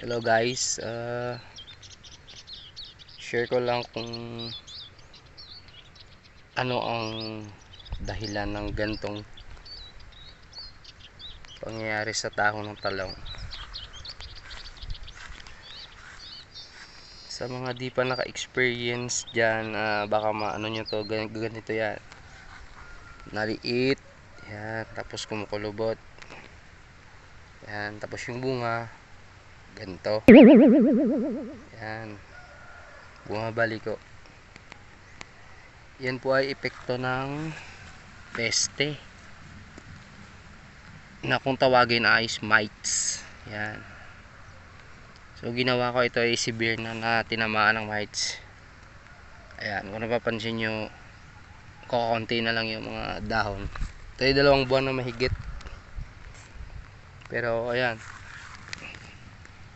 Hello guys, share ko lang kung ano ang dahilan ng gantong pangyayari sa dahon ng talong. Sa mga di pa naka-experience dyan, baka maano nyo to, ganito yan. Naliit, yan, tapos kumukulubot. Yan, tapos yung bunga, ganito. Yan, bumabaliko. Yan po ay epekto ng peste na kung tawagin ay mites. Yan. So ginawa ko, ito ay severe na tinamaan ng mites. Ayan, kung napapansin nyo, kukunti na lang yung mga dahon. Ito ay 2 buwan na mahigit. Pero ayan,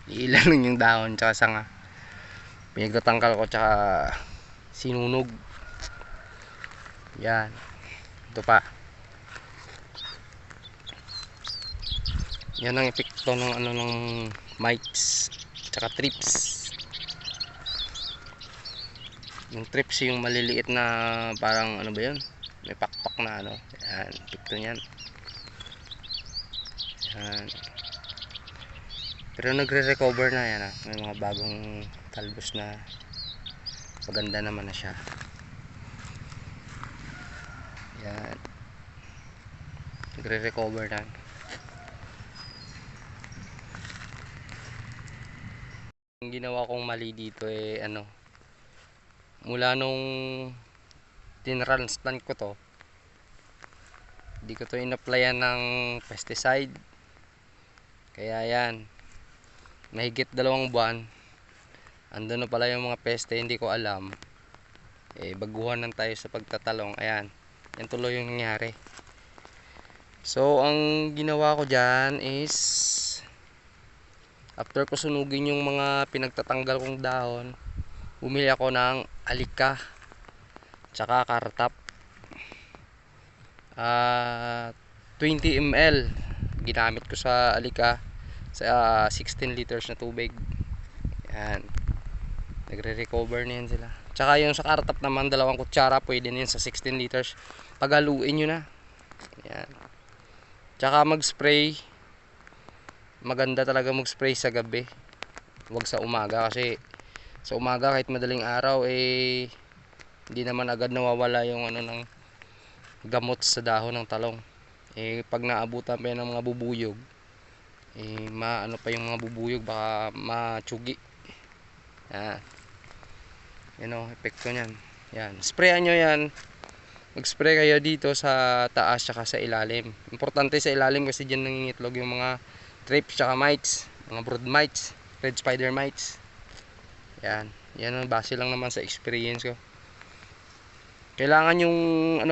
iilan lang yung dahon tsaka sanga. Pinagtatangkal ko tsaka sinunog. Yan. Ito pa. Yan ang epekto ng ng mites tsaka thrips. Yung thrips yung maliliit na parang ano ba yun? May pakpak na ano. Yan, epekto niyan. Yan. Pero nagre-recover na yan . May mga bagong talbos na maganda naman na siya. Yan. Nagre-recover na. Ang ginawa kong mali dito mula nung tinransplant ko to, hindi ko to in-applyan ng pesticide. Kaya yan, mahigit 2 buwan andun na pala yung mga peste, hindi ko alam. Baguhan lang tayo sa pagtatalong. Ayan, yan tuloy yung nangyari. So ang ginawa ko dyan is, after ko sunugin yung mga pinagtatanggal kong dahon, bumili ako ng alika tsaka kartap, 20 ml ginamit ko sa alika sa 16 liters na tubig. Yan, nagre-recover na yan sila. Tsaka yung sa kartap naman, 2 kutsara, pwede na yun sa 16 liters. Paghaluin nyo na. Yan. Tsaka mag-spray, maganda talaga mag-spray sa gabi, huwag sa umaga. Kasi sa umaga kahit madaling araw hindi naman agad nawawala yung ng gamot sa dahon ng talong. Pag naabutan pa yan ng mga bubuyog, maano pa yung mga bubuyog, baka matsugi. Yan o, epekto nyan. Yan, sprayan nyo yan. Mag-spray kayo dito sa taas tsaka sa ilalim. Importante sa ilalim kasi dyan nangingitlog yung mga thrips tsaka mites, mga brood mites, red spider mites. Yan, yan ang base lang naman sa experience ko. Kailangan yung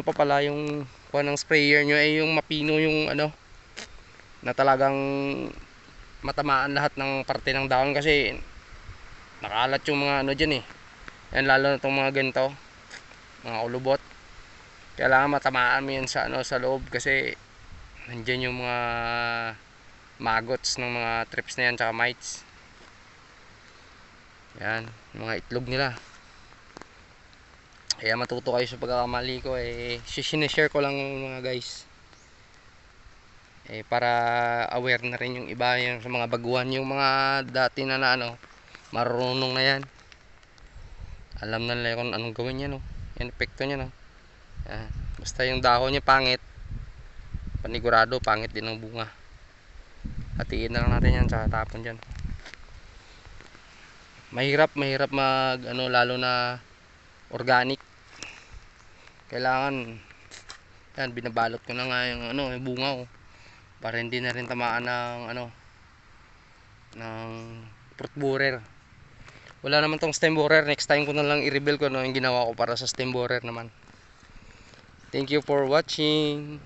pa pala, yung kuha ng sprayer nyo yung mapino, yung na talagang matamaan lahat ng parte ng dahon. Kasi nakalat yung mga dyan yan, lalo na itong mga ganito, mga ulubot. Kailangan matamaan mo yan sa sa loob, kasi nandyan yung mga maggots ng mga thrips na yan tsaka mites. Yan, mga itlog nila. Kaya matuto kayo sa pagkakamali ko. Sinishare ko lang mga guys, para aware na rin yung iba, yung sa mga baguhan, yung mga dati na marunong na yan, alam na nila kung anong gawin yan yan epekto nya yan. Basta yung dahon niya pangit, panigurado pangit din ang bunga. Hatiin na lang natin yan tsaka tapon dyan. Mahirap mag lalo na organic. Kailangan yan, binabalot ko na nga yung yung bunga para hindi na rin tamaan ng ng fruit borer. Wala naman tong stem borer, next time ko na lang i-reveal ko yung ginawa ko para sa stem borer naman. Thank you for watching.